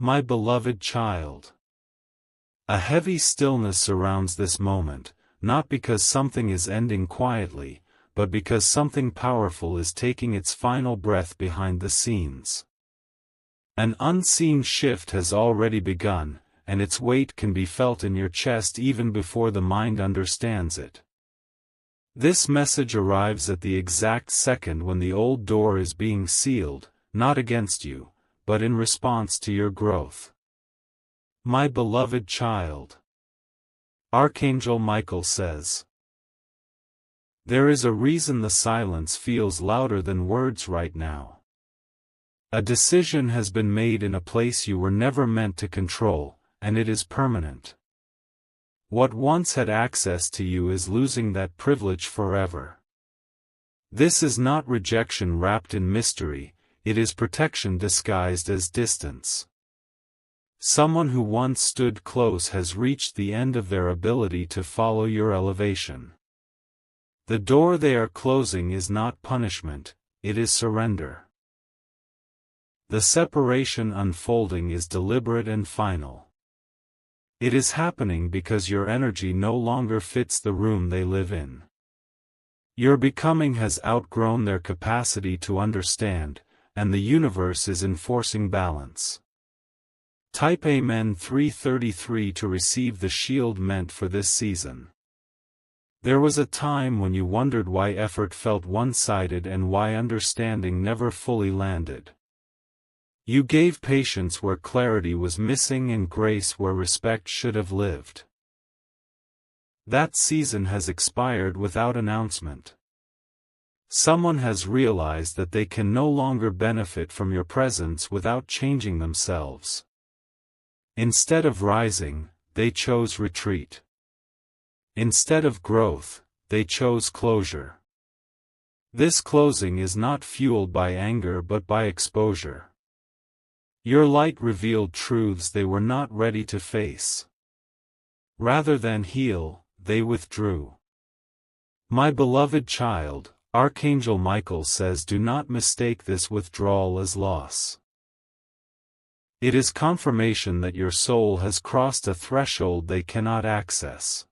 My beloved child. A heavy stillness surrounds this moment, not because something is ending quietly, but because something powerful is taking its final breath behind the scenes. An unseen shift has already begun, and its weight can be felt in your chest even before the mind understands it. This message arrives at the exact second when the old door is being sealed, not against you, but in response to your growth. My beloved child. Archangel Michael says, there is a reason the silence feels louder than words right now. A decision has been made in a place you were never meant to control, and it is permanent. What once had access to you is losing that privilege forever. This is not rejection wrapped in mystery, it is protection disguised as distance. Someone who once stood close has reached the end of their ability to follow your elevation. The door they are closing is not punishment, it is surrender. The separation unfolding is deliberate and final. It is happening because your energy no longer fits the room they live in. Your becoming has outgrown their capacity to understand, and the universe is enforcing balance. Type Amen 333 to receive the shield meant for this season. There was a time when you wondered why effort felt one-sided and why understanding never fully landed. You gave patience where clarity was missing and grace where respect should have lived. That season has expired without announcement. Someone has realized that they can no longer benefit from your presence without changing themselves. Instead of rising, they chose retreat. Instead of growth, they chose closure. This closing is not fueled by anger but by exposure. Your light revealed truths they were not ready to face. Rather than heal, they withdrew. My beloved child, Archangel Michael says, do not mistake this withdrawal as loss. It is confirmation that your soul has crossed a threshold they cannot access.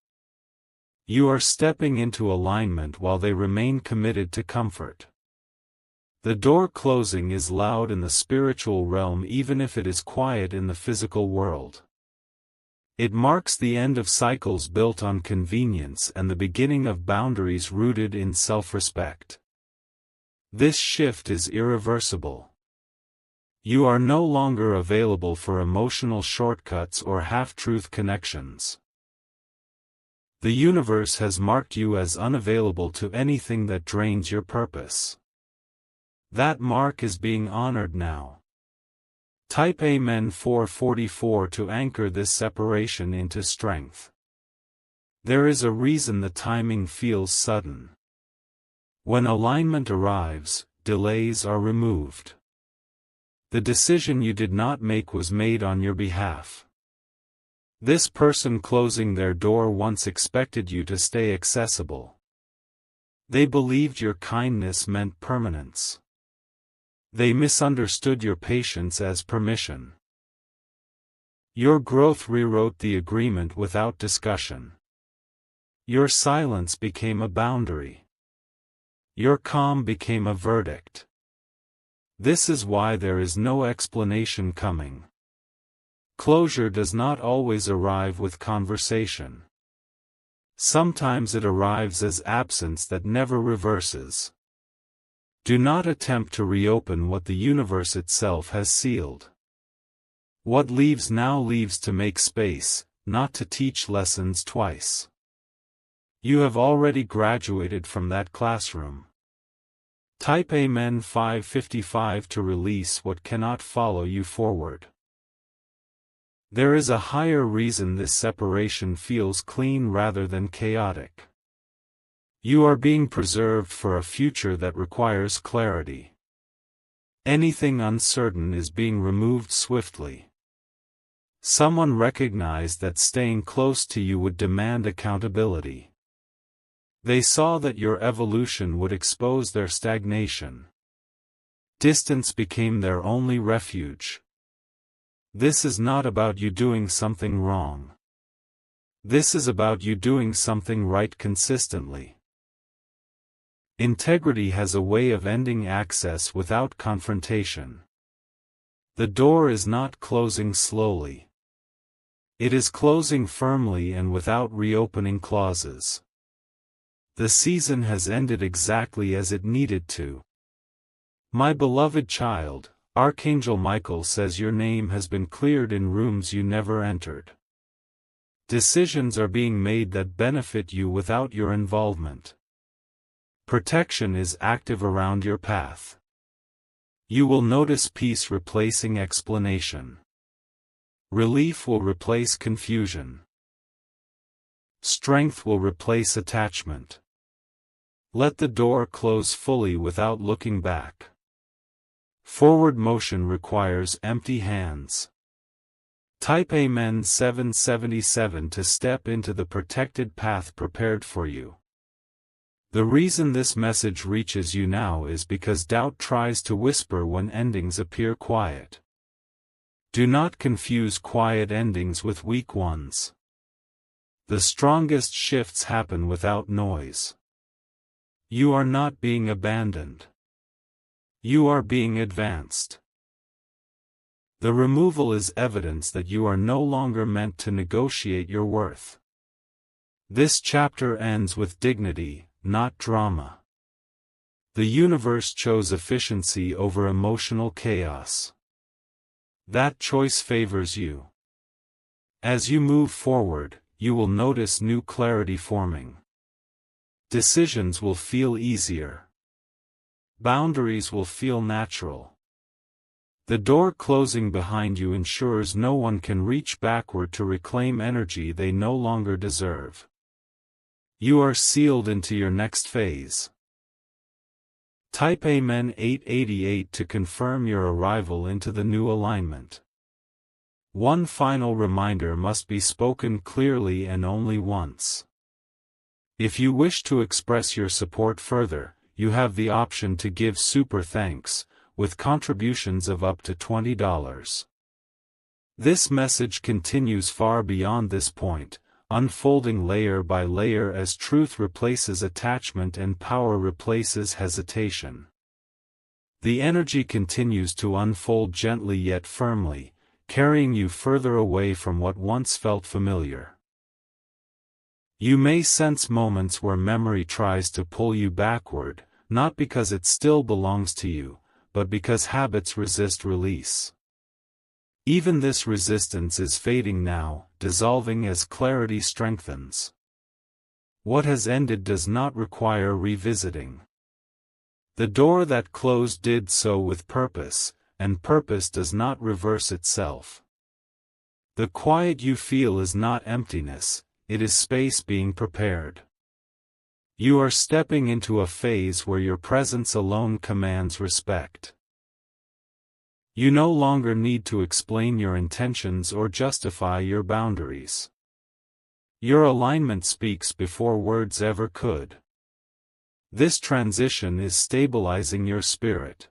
You are stepping into alignment while they remain committed to comfort. The door closing is loud in the spiritual realm even if it is quiet in the physical world. It marks the end of cycles built on convenience and the beginning of boundaries rooted in self-respect. This shift is irreversible. You are no longer available for emotional shortcuts or half-truth connections. The universe has marked you as unavailable to anything that drains your purpose. That mark is being honored now. Type Amen 444 to anchor this separation into strength. There is a reason the timing feels sudden. When alignment arrives, delays are removed. The decision you did not make was made on your behalf. This person closing their door once expected you to stay accessible. They believed your kindness meant permanence. They misunderstood your patience as permission. Your growth rewrote the agreement without discussion. Your silence became a boundary. Your calm became a verdict. This is why there is no explanation coming. Closure does not always arrive with conversation. Sometimes it arrives as absence that never reverses. Do not attempt to reopen what the universe itself has sealed. What leaves now leaves to make space, not to teach lessons twice. You have already graduated from that classroom. Type Amen 555 to release what cannot follow you forward. There is a higher reason this separation feels clean rather than chaotic. You are being preserved for a future that requires clarity. Anything uncertain is being removed swiftly. Someone recognized that staying close to you would demand accountability. They saw that your evolution would expose their stagnation. Distance became their only refuge. This is not about you doing something wrong. This is about you doing something right consistently. Integrity has a way of ending access without confrontation. The door is not closing slowly. It is closing firmly and without reopening clauses. The season has ended exactly as it needed to. My beloved child, Archangel Michael says your name has been cleared in rooms you never entered. Decisions are being made that benefit you without your involvement. Protection is active around your path. You will notice peace replacing explanation. Relief will replace confusion. Strength will replace attachment. Let the door close fully without looking back. Forward motion requires empty hands. Type Amen 777 to step into the protected path prepared for you. The reason this message reaches you now is because doubt tries to whisper when endings appear quiet. Do not confuse quiet endings with weak ones. The strongest shifts happen without noise. You are not being abandoned. You are being advanced. The removal is evidence that you are no longer meant to negotiate your worth. This chapter ends with dignity, not drama. The universe chose efficiency over emotional chaos. That choice favors you. As you move forward, you will notice new clarity forming. Decisions will feel easier. Boundaries will feel natural. The door closing behind you ensures no one can reach backward to reclaim energy they no longer deserve. You are sealed into your next phase. Type Amen 888 to confirm your arrival into the new alignment. One final reminder must be spoken clearly and only once. If you wish to express your support further, you have the option to give super thanks, with contributions of up to $20. This message continues far beyond this point, unfolding layer by layer as truth replaces attachment and power replaces hesitation. The energy continues to unfold gently yet firmly, carrying you further away from what once felt familiar. You may sense moments where memory tries to pull you backward, not because it still belongs to you, but because habits resist release. Even this resistance is fading now, dissolving as clarity strengthens. What has ended does not require revisiting. The door that closed did so with purpose, and purpose does not reverse itself. The quiet you feel is not emptiness, it is space being prepared. You are stepping into a phase where your presence alone commands respect. You no longer need to explain your intentions or justify your boundaries. Your alignment speaks before words ever could. This transition is stabilizing your spirit.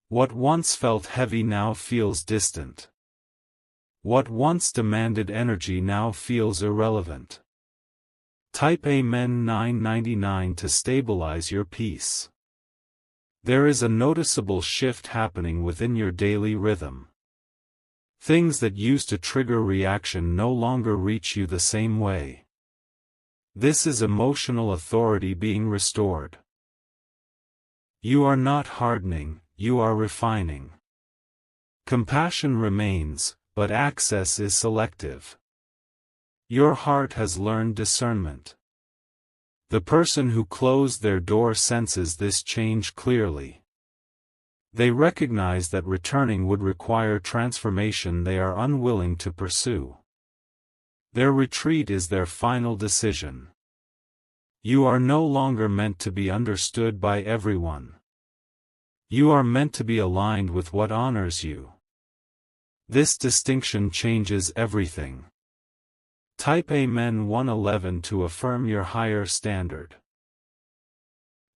What once felt heavy now feels distant. What once demanded energy now feels irrelevant. Type Amen 999 to stabilize your peace. There is a noticeable shift happening within your daily rhythm. Things that used to trigger reaction no longer reach you the same way. This is emotional authority being restored. You are not hardening, you are refining. Compassion remains, but access is selective. Your heart has learned discernment. The person who closed their door senses this change clearly. They recognize that returning would require transformation they are unwilling to pursue. Their retreat is their final decision. You are no longer meant to be understood by everyone. You are meant to be aligned with what honors you. This distinction changes everything. Type Amen 111 to affirm your higher standard.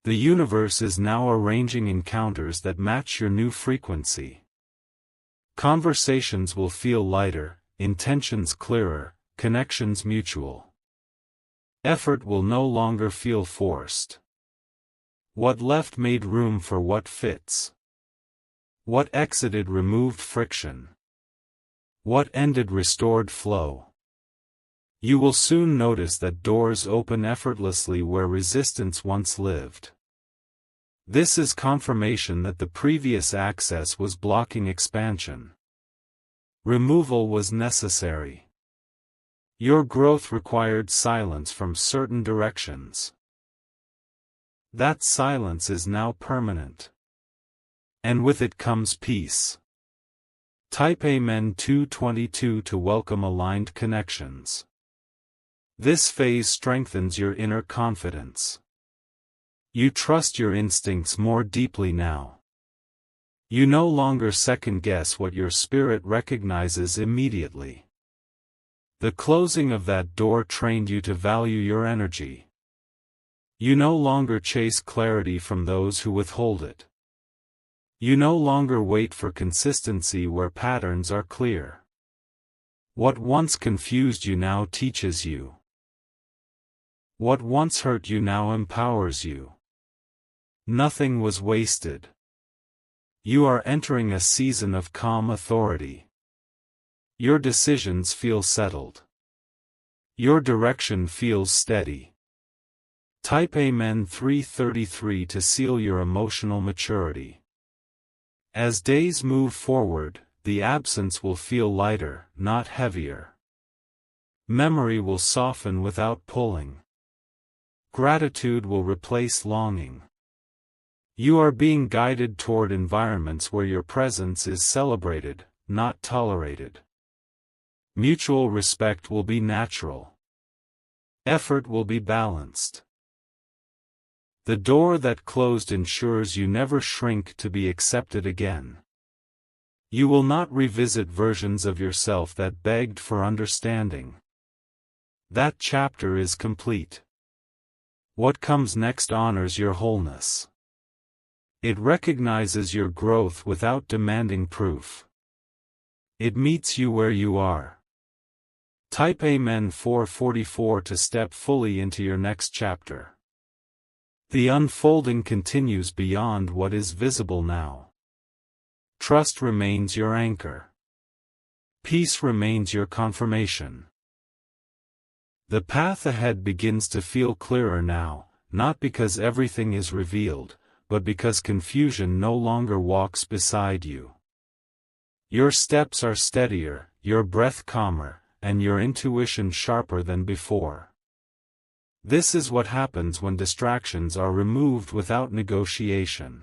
The universe is now arranging encounters that match your new frequency. Conversations will feel lighter, intentions clearer, connections mutual. Effort will no longer feel forced. What left made room for what fits. What exited removed friction. What ended restored flow. You will soon notice that doors open effortlessly where resistance once lived. This is confirmation that the previous access was blocking expansion. Removal was necessary. Your growth required silence from certain directions. That silence is now permanent. And with it comes peace. Type Amen 222 to welcome aligned connections. This phase strengthens your inner confidence. You trust your instincts more deeply now. You no longer second-guess what your spirit recognizes immediately. The closing of that door trained you to value your energy. You no longer chase clarity from those who withhold it. You no longer wait for consistency where patterns are clear. What once confused you now teaches you. What once hurt you now empowers you. Nothing was wasted. You are entering a season of calm authority. Your decisions feel settled. Your direction feels steady. Type Amen 333 to seal your emotional maturity. As days move forward, the absence will feel lighter, not heavier. Memory will soften without pulling. Gratitude will replace longing. You are being guided toward environments where your presence is celebrated, not tolerated. Mutual respect will be natural. Effort will be balanced. The door that closed ensures you never shrink to be accepted again. You will not revisit versions of yourself that begged for understanding. That chapter is complete. What comes next honors your wholeness. It recognizes your growth without demanding proof. It meets you where you are. Type Amen 444 to step fully into your next chapter. The unfolding continues beyond what is visible now. Trust remains your anchor. Peace remains your confirmation. The path ahead begins to feel clearer now, not because everything is revealed, but because confusion no longer walks beside you. Your steps are steadier, your breath calmer, and your intuition sharper than before. This is what happens when distractions are removed without negotiation.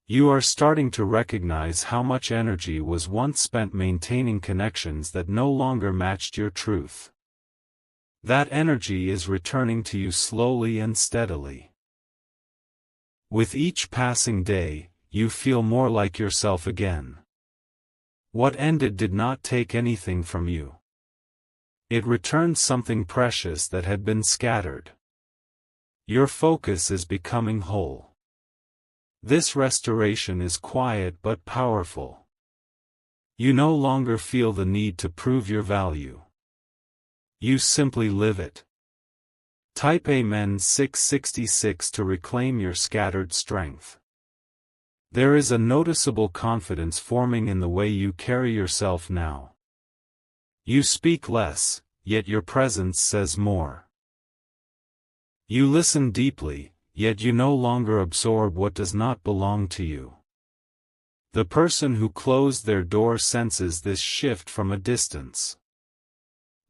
You are starting to recognize how much energy was once spent maintaining connections that no longer matched your truth. That energy is returning to you slowly and steadily. With each passing day, you feel more like yourself again. What ended did not take anything from you. It returned something precious that had been scattered. Your focus is becoming whole. This restoration is quiet but powerful. You no longer feel the need to prove your value. You simply live it. Type Amen 666 to reclaim your scattered strength. There is a noticeable confidence forming in the way you carry yourself now. You speak less, yet your presence says more. You listen deeply, yet you no longer absorb what does not belong to you. The person who closed their door senses this shift from a distance.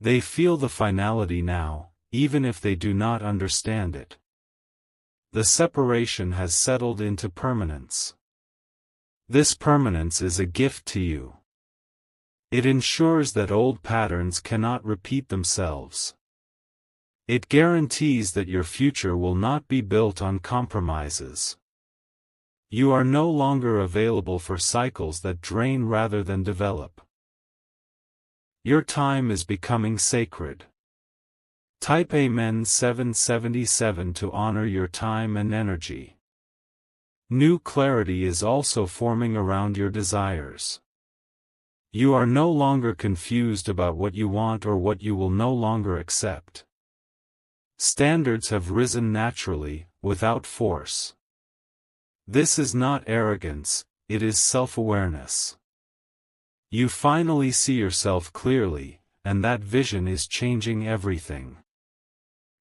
They feel the finality now, even if they do not understand it. The separation has settled into permanence. This permanence is a gift to you. It ensures that old patterns cannot repeat themselves. It guarantees that your future will not be built on compromises. You are no longer available for cycles that drain rather than develop. Your time is becoming sacred. Type Amen 777 to honor your time and energy. New clarity is also forming around your desires. You are no longer confused about what you want or what you will no longer accept. Standards have risen naturally, without force. This is not arrogance, it is self-awareness. You finally see yourself clearly, and that vision is changing everything.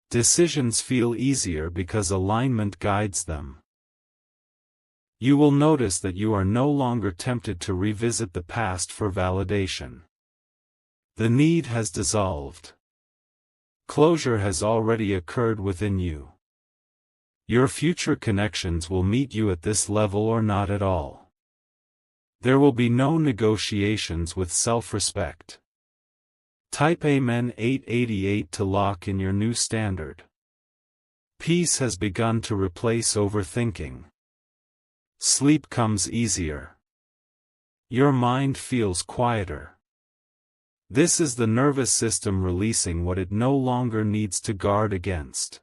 Decisions feel easier because alignment guides them. You will notice that you are no longer tempted to revisit the past for validation. The need has dissolved. Closure has already occurred within you. Your future connections will meet you at this level or not at all. There will be no negotiations with self-respect. Type Amen 888 to lock in your new standard. Peace has begun to replace overthinking. Sleep comes easier. Your mind feels quieter. This is the nervous system releasing what it no longer needs to guard against.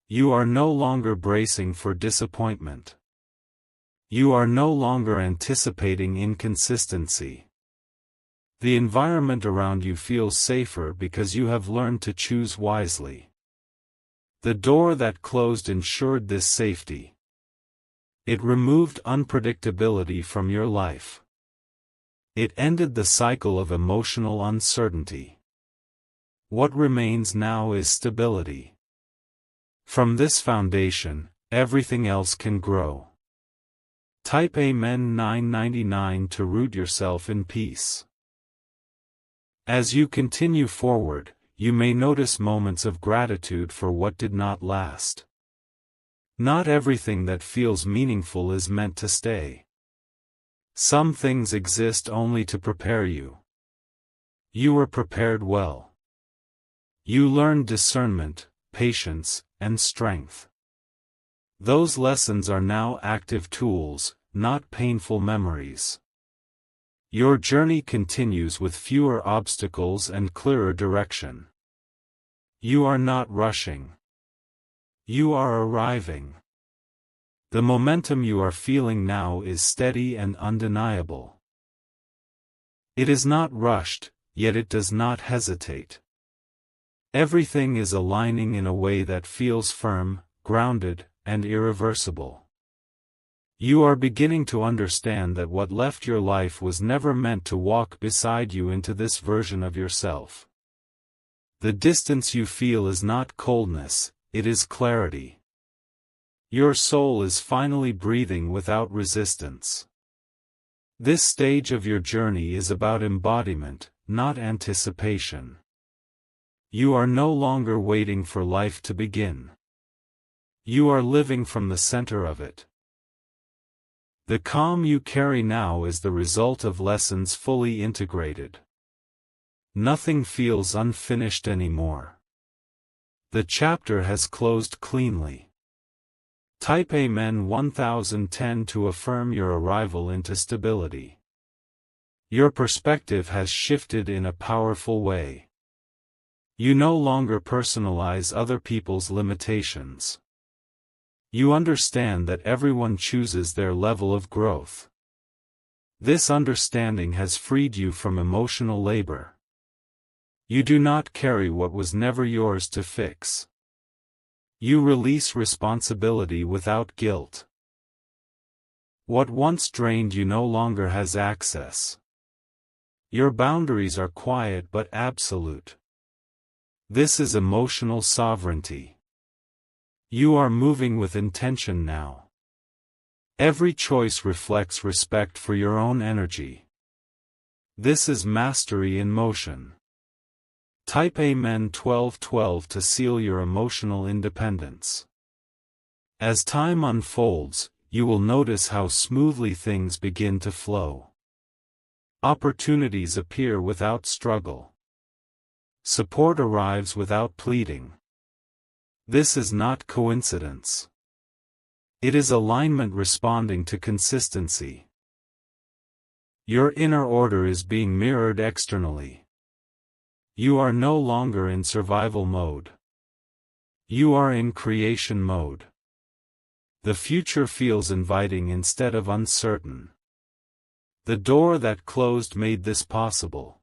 You are no longer bracing for disappointment. You are no longer anticipating inconsistency. The environment around you feels safer because you have learned to choose wisely. The door that closed ensured this safety. It removed unpredictability from your life. It ended the cycle of emotional uncertainty. What remains now is stability. From this foundation, everything else can grow. Type Amen 999 to root yourself in peace. As you continue forward, you may notice moments of gratitude for what did not last. Not everything that feels meaningful is meant to stay. Some things exist only to prepare you. You were prepared well. You learned discernment, patience, and strength. Those lessons are now active tools, not painful memories. Your journey continues with fewer obstacles and clearer direction. You are not rushing. You are arriving. The momentum you are feeling now is steady and undeniable. It is not rushed, yet it does not hesitate. Everything is aligning in a way that feels firm, grounded, and irreversible. You are beginning to understand that what left your life was never meant to walk beside you into this version of yourself. The distance you feel is not coldness, it is clarity. Your soul is finally breathing without resistance. This stage of your journey is about embodiment, not anticipation. You are no longer waiting for life to begin. You are living from the center of it. The calm you carry now is the result of lessons fully integrated. Nothing feels unfinished anymore. The chapter has closed cleanly. Type Amen 1010 to affirm your arrival into stability. Your perspective has shifted in a powerful way. You no longer personalize other people's limitations. You understand that everyone chooses their level of growth. This understanding has freed you from emotional labor. You do not carry what was never yours to fix. You release responsibility without guilt. What once drained you no longer has access. Your boundaries are quiet but absolute. This is emotional sovereignty. You are moving with intention now. Every choice reflects respect for your own energy. This is mastery in motion. Type Amen 1212 to seal your emotional independence. As time unfolds, you will notice how smoothly things begin to flow. Opportunities appear without struggle. Support arrives without pleading. This is not coincidence. It is alignment responding to consistency. Your inner order is being mirrored externally. You are no longer in survival mode. You are in creation mode. The future feels inviting instead of uncertain. The door that closed made this possible.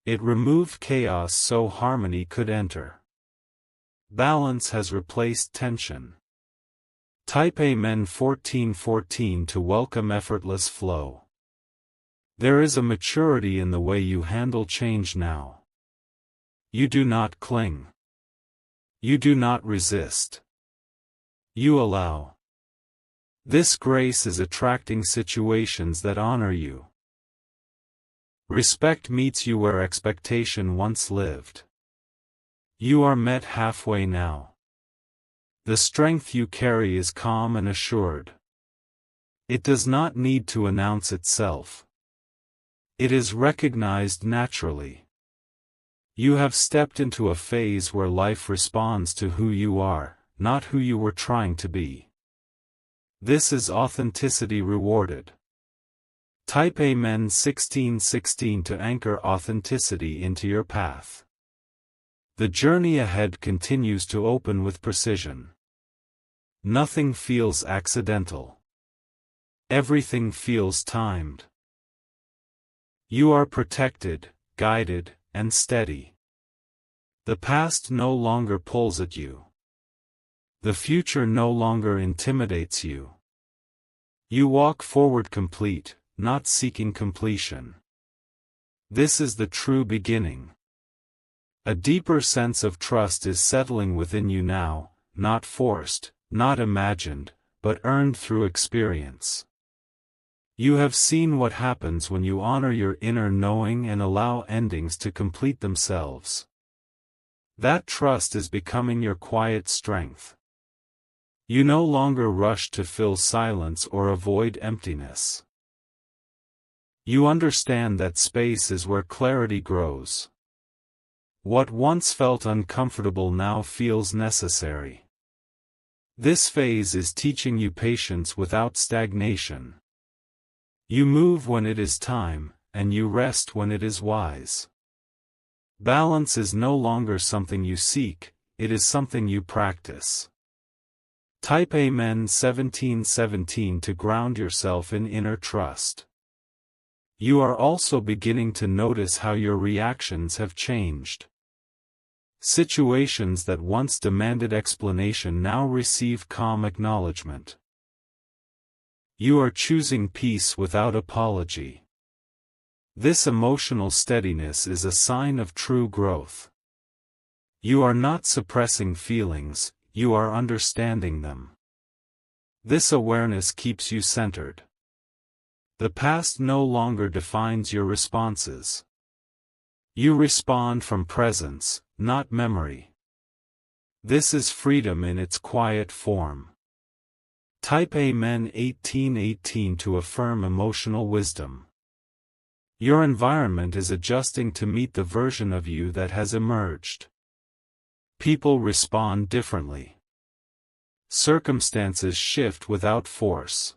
It removed chaos so harmony could enter. Balance has replaced tension. Type Amen 1414 to welcome effortless flow. There is a maturity in the way you handle change now. You do not cling. You do not resist. You allow. This grace is attracting situations that honor you. Respect meets you where expectation once lived. You are met halfway now. The strength you carry is calm and assured. It does not need to announce itself. It is recognized naturally. You have stepped into a phase where life responds to who you are, not who you were trying to be. This is authenticity rewarded. Type Amen 1616 to anchor authenticity into your path. The journey ahead continues to open with precision. Nothing feels accidental. Everything feels timed. You are protected, guided, and steady. The past no longer pulls at you. The future no longer intimidates you. You walk forward complete, not seeking completion. This is the true beginning. A deeper sense of trust is settling within you now, not forced, not imagined, but earned through experience. You have seen what happens when you honor your inner knowing and allow endings to complete themselves. That trust is becoming your quiet strength. You no longer rush to fill silence or avoid emptiness. You understand that space is where clarity grows. What once felt uncomfortable now feels necessary. This phase is teaching you patience without stagnation. You move when it is time, and you rest when it is wise. Balance is no longer something you seek, it is something you practice. Type Amen 1717 to ground yourself in inner trust. You are also beginning to notice how your reactions have changed. Situations that once demanded explanation now receive calm acknowledgement. You are choosing peace without apology. This emotional steadiness is a sign of true growth. You are not suppressing feelings, you are understanding them. This awareness keeps you centered. The past no longer defines your responses. You respond from presence, not memory. This is freedom in its quiet form. Type Amen 1818 to affirm emotional wisdom. Your environment is adjusting to meet the version of you that has emerged. People respond differently. Circumstances shift without force.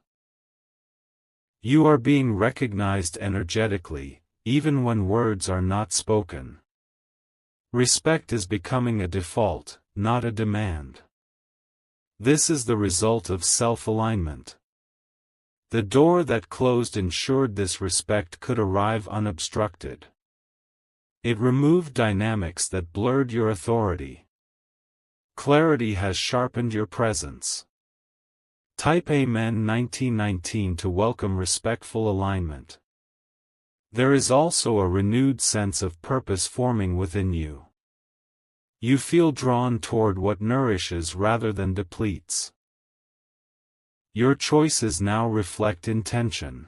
You are being recognized energetically, even when words are not spoken. Respect is becoming a default, not a demand. This is the result of self-alignment. The door that closed ensured this respect could arrive unobstructed. It removed dynamics that blurred your authority. Clarity has sharpened your presence. Type Amen 1919 to welcome respectful alignment. There is also a renewed sense of purpose forming within you. You feel drawn toward what nourishes rather than depletes. Your choices now reflect intention.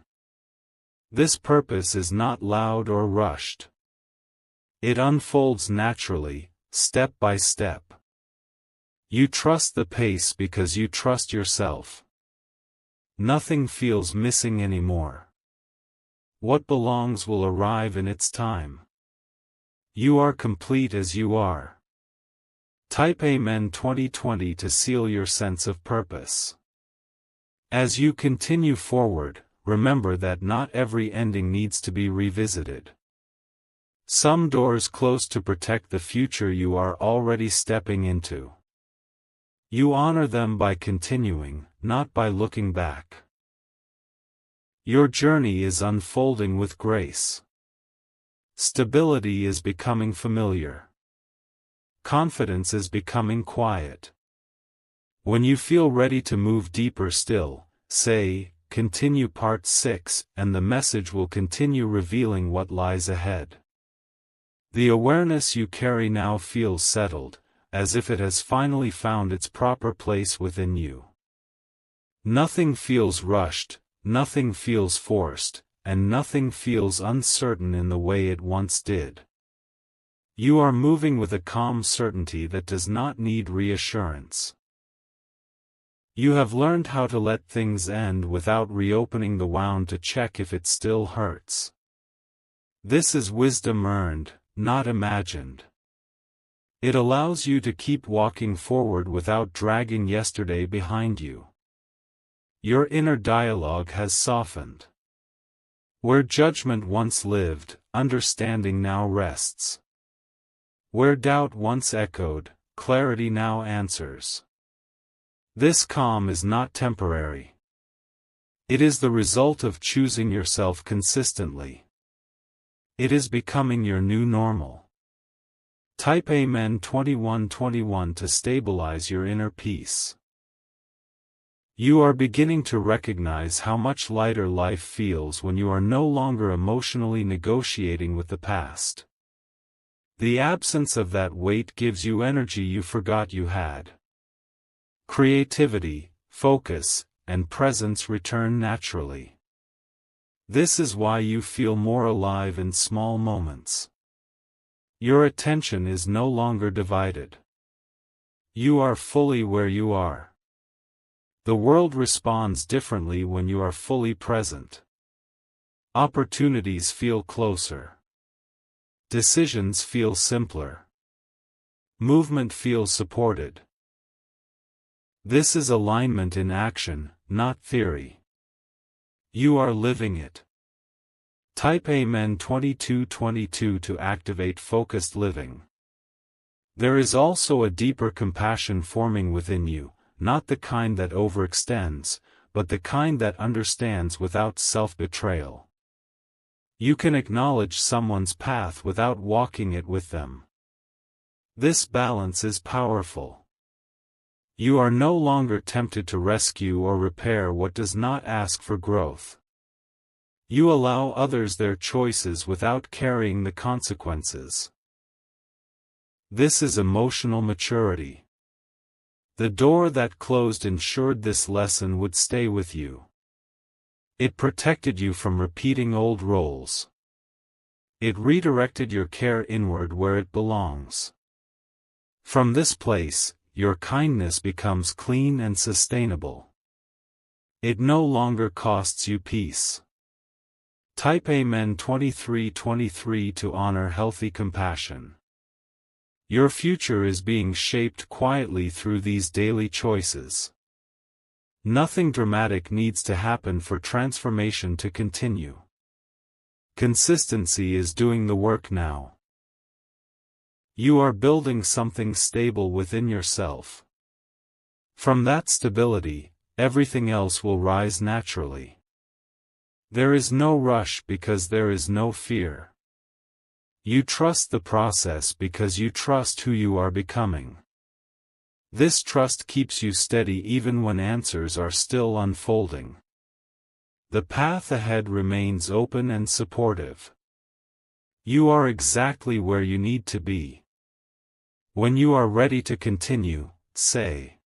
This purpose is not loud or rushed. It unfolds naturally, step by step. You trust the pace because you trust yourself. Nothing feels missing anymore. What belongs will arrive in its time. You are complete as you are. Type Amen 2020 to seal your sense of purpose. As you continue forward, remember that not every ending needs to be revisited. Some doors close to protect the future you are already stepping into. You honor them by continuing, not by looking back. Your journey is unfolding with grace. Stability is becoming familiar. Confidence is becoming quiet. When you feel ready to move deeper still, say, continue part 6, and the message will continue revealing what lies ahead. The awareness you carry now feels settled, as if it has finally found its proper place within you. Nothing feels rushed, nothing feels forced, and nothing feels uncertain in the way it once did. You are moving with a calm certainty that does not need reassurance. You have learned how to let things end without reopening the wound to check if it still hurts. This is wisdom earned, not imagined. It allows you to keep walking forward without dragging yesterday behind you. Your inner dialogue has softened. Where judgment once lived, understanding now rests. Where doubt once echoed, clarity now answers. This calm is not temporary. It is the result of choosing yourself consistently. It is becoming your new normal. Type Amen 2121 to stabilize your inner peace. You are beginning to recognize how much lighter life feels when you are no longer emotionally negotiating with the past. The absence of that weight gives you energy you forgot you had. Creativity, focus, and presence return naturally. This is why you feel more alive in small moments. Your attention is no longer divided. You are fully where you are. The world responds differently when you are fully present. Opportunities feel closer. Decisions feel simpler. Movement feels supported. This is alignment in action, not theory. You are living it. Type Amen 2222 to activate focused living. There is also a deeper compassion forming within you, not the kind that overextends, but the kind that understands without self-betrayal. You can acknowledge someone's path without walking it with them. This balance is powerful. You are no longer tempted to rescue or repair what does not ask for growth. You allow others their choices without carrying the consequences. This is emotional maturity. The door that closed ensured this lesson would stay with you. It protected you from repeating old roles. It redirected your care inward where it belongs. From this place, your kindness becomes clean and sustainable. It no longer costs you peace. Type Amen 2323 to honor healthy compassion. Your future is being shaped quietly through these daily choices. Nothing dramatic needs to happen for transformation to continue. Consistency is doing the work now. You are building something stable within yourself. From that stability, everything else will rise naturally. There is no rush because there is no fear. You trust the process because you trust who you are becoming. This trust keeps you steady even when answers are still unfolding. The path ahead remains open and supportive. You are exactly where you need to be. When you are ready to continue, say,